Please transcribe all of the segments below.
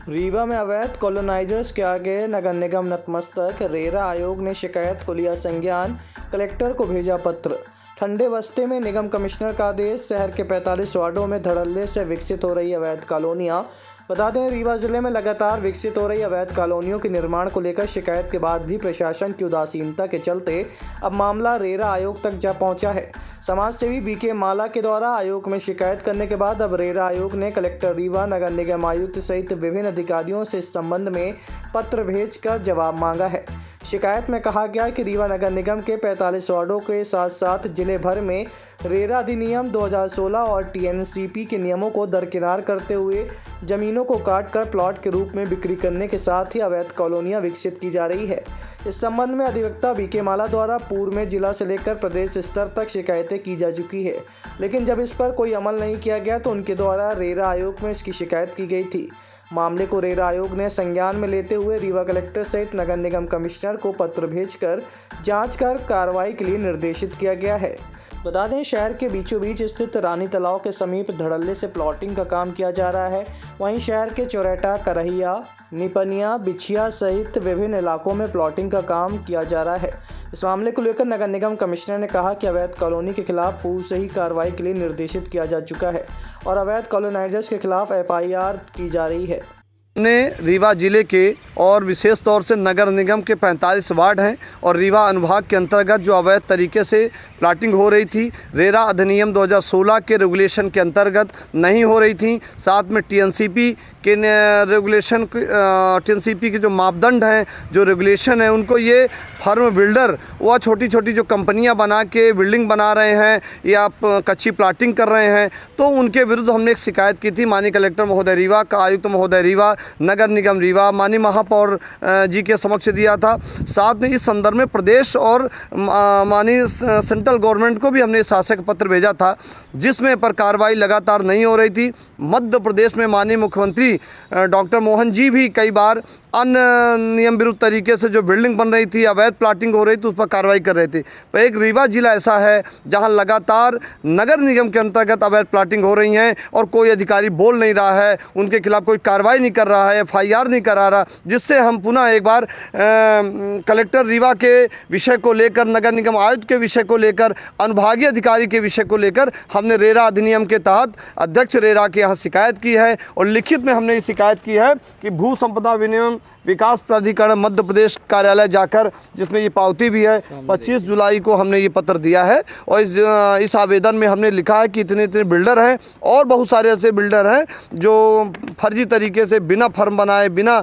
रीवा में अवैध कॉलोनाइजर्स के आगे नगर निगम नतमस्तक। रेरा आयोग ने शिकायत को लिया संज्ञान, कलेक्टर को भेजा पत्र। ठंडे बस्ते में निगम कमिश्नर का आदेश। शहर के 45 वार्डों में धड़ल्ले से विकसित हो रही अवैध कॉलोनियां। बता दें, रीवा जिले में लगातार विकसित हो रही अवैध कॉलोनियों के निर्माण को लेकर शिकायत के बाद भी प्रशासन की उदासीनता के चलते अब मामला रेरा आयोग तक जा पहुंचा है। समाज सेवी बीके माला के द्वारा आयोग में शिकायत करने के बाद अब रेरा आयोग ने कलेक्टर रीवा, नगर निगम आयुक्त सहित विभिन्न अधिकारियों से इस संबंध में पत्र भेजकर जवाब मांगा है। शिकायत में कहा गया कि रीवा नगर निगम के 45 वार्डों के साथ साथ जिले भर में रेरा अधिनियम 2016 और टीएनसीपी के नियमों को दरकिनार करते हुए जमीनों को काटकर प्लॉट के रूप में बिक्री करने के साथ ही अवैध कॉलोनियां विकसित की जा रही है। इस संबंध में अधिवक्ता बीके माला द्वारा पूर्व में जिला से लेकर प्रदेश स्तर तक शिकायतें की जा चुकी है, लेकिन जब इस पर कोई अमल नहीं किया गया तो उनके द्वारा रेरा आयोग में इसकी शिकायत की गई थी। मामले को रेरा आयोग ने संज्ञान में लेते हुए रीवा कलेक्टर सहित नगर निगम कमिश्नर को पत्र भेजकर जांच कर कार्रवाई के लिए निर्देशित किया गया है। बता दें, शहर के बीचों बीच स्थित रानी तालाब के समीप धड़ल्ले से प्लॉटिंग का काम किया जा रहा है। वहीं शहर के चौराटा, करहिया, निपनिया, बिछिया सहित विभिन्न इलाकों में प्लॉटिंग का काम किया जा रहा है। इस मामले को लेकर नगर निगम कमिश्नर ने कहा कि अवैध कॉलोनी के खिलाफ पूर्व से ही कार्रवाई के लिए निर्देशित किया जा चुका है और अवैध कॉलोनाइजर्स के खिलाफ एफआईआर की जा रही है। ने रीवा जिले के और विशेष तौर से नगर निगम के 45 वार्ड हैं और रीवा अनुभाग के अंतर्गत जो अवैध तरीके से प्लाटिंग हो रही थी, रेरा अधिनियम 2016 के रेगुलेशन के अंतर्गत नहीं हो रही थी। साथ में टीएनसीपी के रेगुलेशन, टीएनसीपी के जो मापदंड हैं, जो रेगुलेशन है, उनको ये फार्म बिल्डर व छोटी छोटी जो कंपनियां बना के बिल्डिंग बना रहे हैं या कच्ची प्लाटिंग कर रहे हैं, तो उनके विरुद्ध हमने एक शिकायत की थी माननीय कलेक्टर महोदय रीवा का, आयुक्त महोदय रीवा, नगर निगम रीवा, माननीय महापौर जी के समक्ष दिया था। साथ में इस संदर्भ में प्रदेश और माननीय सेंट्रल गवर्नमेंट को भी हमने इस आशय का पत्र भेजा था, जिसमें पर कार्रवाई लगातार नहीं हो रही थी। मध्य प्रदेश में माननीय मुख्यमंत्री डॉक्टर मोहन जी भी कई बार अन्य नियम विरुद्ध तरीके से जो बिल्डिंग बन रही थी, अवैध प्लाटिंग हो रही थी, उस पर कार्रवाई कर रहे थे। पर एक रीवा जिला ऐसा है जहां लगातार नगर निगम के अंतर्गत अवैध प्लाटिंग हो रही हैं और कोई अधिकारी बोल नहीं रहा है, उनके खिलाफ कोई कार्रवाई नहीं कर रहा है, एफआईआर नहीं करा रहा, जिससे हम पुनः एक बार कलेक्टर रीवा के विषय को लेकर, नगर निगम आयुक्त के विषय को लेकर, अनुभागीय अधिकारी के विषय को लेकर हमने रेरा अधिनियम के तहत अध्यक्ष रेरा के यहाँ शिकायत की है और लिखित में हमने ये शिकायत की है कि भू संपदा विनियमन विकास प्राधिकरण मध्य प्रदेश कार्यालय जाकर, जिसमें ये पावती भी है, 25 जुलाई को हमने ये पत्र दिया है और इस आवेदन में हमने लिखा है कि इतने इतने बिल्डर हैं और बहुत सारे ऐसे बिल्डर हैं जो फर्जी तरीके से बिना फर्म बनाए, बिना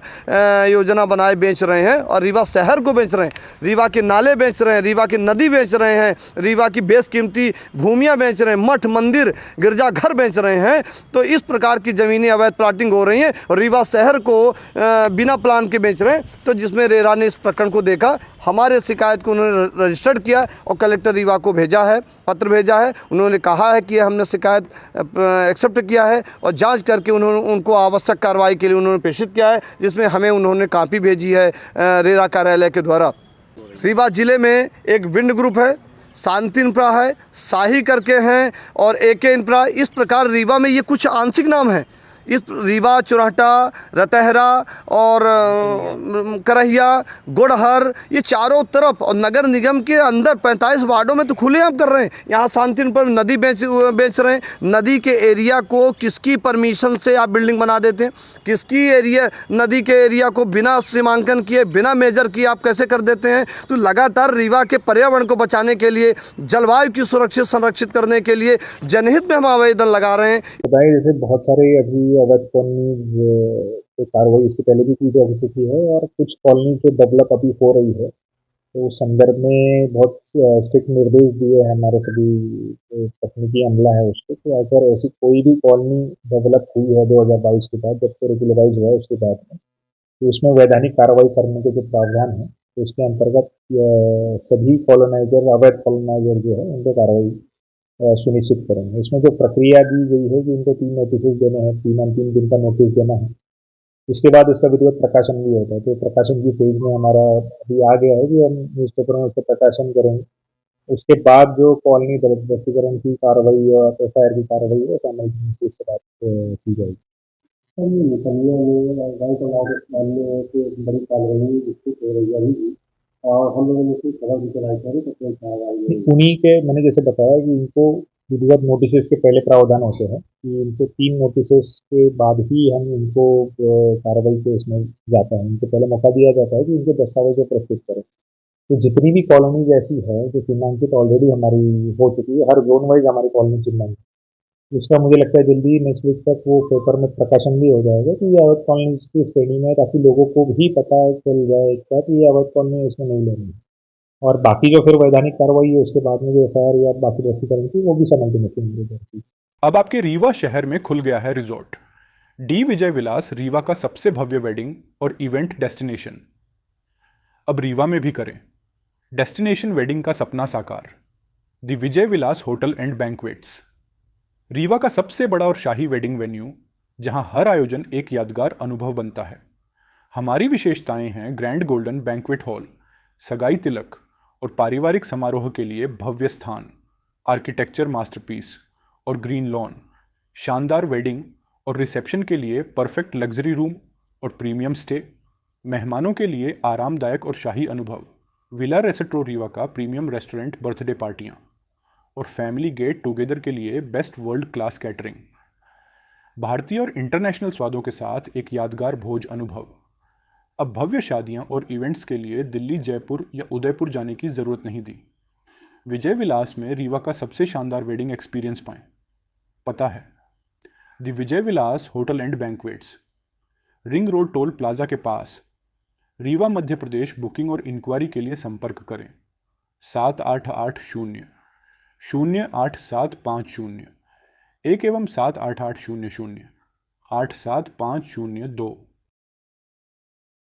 योजना बनाए बेच रहे हैं और रीवा शहर को बेच रहे हैं, रीवा के नाले बेच रहे हैं, रीवा की नदी बेच रहे हैं, रीवा की बेशकीमती भूमियाँ बेच रहे हैं, मठ मंदिर गिरजाघर बेच रहे हैं। तो इस प्रकार की ज़मीनें अवैध प्लाटिंग हो रही हैं और रीवा शहर को बिना प्लान के बेच रहे हैं। तो जिसमें रेरा ने इस प्रकरण को देखा, हमारे शिकायत को उन्होंने रजिस्टर्ड किया और कलेक्टर रीवा को भेजा है, पत्र भेजा है। उन्होंने कहा है कि हमने शिकायत एक्सेप्ट किया है और जांच करके उनको आवश्यक कार्रवाई के लिए उन्होंने प्रेषित किया है, जिसमें हमें उन्होंने कॉपी भेजी है रेरा कार्यालय के द्वारा। रीवा जिले में एक विंड ग्रुप है, शांति इंफ्रा है, शाही करके हैं और एके इंफ्रा। इस प्रकार रीवा में ये कुछ आंशिक नाम हैं। इस रीवा, चौराटा, रतहरा और करहिया, गुड़हर, ये चारों तरफ और नगर निगम के अंदर 45 वार्डों में तो खुलेआम कर रहे हैं। यहाँ शांति पर नदी बेच रहे हैं। नदी के एरिया को किसकी परमिशन से आप बिल्डिंग बना देते हैं? किसकी एरिया, नदी के एरिया को बिना सीमांकन किए, बिना मेजर किए आप कैसे कर देते हैं? तो लगातार रीवा के पर्यावरण को बचाने के लिए, जलवायु की सुरक्षित संरक्षित करने के लिए जनहित में हम आवेदन लगा रहे हैं। बताइए, जैसे बहुत सारे अभी अवैध कॉलोनी पे कार्रवाई इससे पहले भी की जा चुकी है और कुछ कॉलोनी जो डेवलप अभी हो रही है, तो उस संदर्भ में बहुत स्ट्रिक्ट निर्देश दिए हैं हमारे सभी जो तकनीकी अमला है उसको, कि अगर ऐसी कोई भी कॉलोनी डेवलप हुई है 2022 के बाद, जब से रेगुलराइज हुआ है उसके बाद में, तो उसमें वैधानिक कार्रवाई करने के जो प्रावधान है, तो उसके अंतर्गत सभी कॉलोनाइजर, अवैध कॉलोनाइजर जो है, उन पर कार्रवाई सुनिश्चित करेंगे। इसमें जो प्रक्रिया दी गई है कि इनको 3 नोटिस देने हैं, 3 दिन का नोटिस देना है, उसके बाद उसका विधिवत प्रकाशन भी होता है। तो प्रकाशन की फेज में हमारा अभी आ गया है कि हम न्यूज़पेपर में उसका प्रकाशन करेंगे। उसके बाद जो कॉलोनी ध्वस्तीकरण की कार्रवाई और एफआईआर की कार्रवाई है, उसके बाद की जाएगी। नहीं, निकलिए ये गाय को लाके मानने है कि एक बड़ी कार्रवाई विकसित हो रही है अभी भी। और हम लोगों ने उसकी खबर भी चलाई थी तो कोई कार्रवाई नहीं। उन्हीं के मैंने जैसे बताया कि इनको विधिवत नोटिस के पहले प्रावधान होते हैं कि इनको 3 नोटिस के बाद ही हम इनको कार्रवाई के इसमें जाता है। इनको पहले मौका दिया जाता है कि इनके दस्तावेज प्रस्तुत करें। तो जितनी भी कॉलोनीज ऐसी है जो चिन्हांकित ऑलरेडी हमारी हो चुकी है, हर जोन वाइज हमारी कॉलोनी चिन्हांकित, उसका मुझे लगता है जल्दी नेक्स्ट वीक तक वो पेपर में प्रकाशन भी हो जाएगा कि ये अवैध कॉलोनी की श्रेणी में है, ताकि लोगों को भी पता चल जाए एक साथ कि ये अवैध कॉलोनी इसमें नहीं लेनी है। और बाकी जो फिर वैधानिक कार्रवाई है उसके बाद में जो एफआईआर या बाकी रजिस्ट्रेशन की वो भी समझते हैं। अब आपके रीवा शहर में खुल गया है रिजॉर्ट डी विजय विलास, रीवा का सबसे भव्य वेडिंग और इवेंट डेस्टिनेशन। अब रीवा में भी करें डेस्टिनेशन वेडिंग का सपना साकार। The Vijay Vilas hotel and banquets, Rewa का सबसे बड़ा और शाही वेडिंग वेन्यू, जहां हर आयोजन एक यादगार अनुभव बनता है। हमारी विशेषताएं हैं ग्रैंड गोल्डन बैंक्वेट हॉल, सगाई तिलक और पारिवारिक समारोह के लिए भव्य स्थान, आर्किटेक्चर मास्टरपीस और ग्रीन लॉन, शानदार वेडिंग और रिसेप्शन के लिए परफेक्ट लग्जरी रूम और प्रीमियम स्टे, मेहमानों के लिए आरामदायक और शाही अनुभव, विला रेस्टोरेंट रीवा का प्रीमियम रेस्टोरेंट बर्थडे पार्टियाँ और फैमिली गेट टुगेदर के लिए बेस्ट वर्ल्ड क्लास कैटरिंग, भारतीय और इंटरनेशनल स्वादों के साथ एक यादगार भोज अनुभव। अब भव्य शादियां और इवेंट्स के लिए दिल्ली, जयपुर या उदयपुर जाने की ज़रूरत नहीं दी। विजय विलास में रीवा का सबसे शानदार वेडिंग एक्सपीरियंस पाएं। पता है the Vijay Vilas hotel and banquets, ring road toll plaza के पास, रीवा, मध्य प्रदेश। बुकिंग और इंक्वायरी के लिए संपर्क करें 788-0-08750 1 एवं 788-00-87502।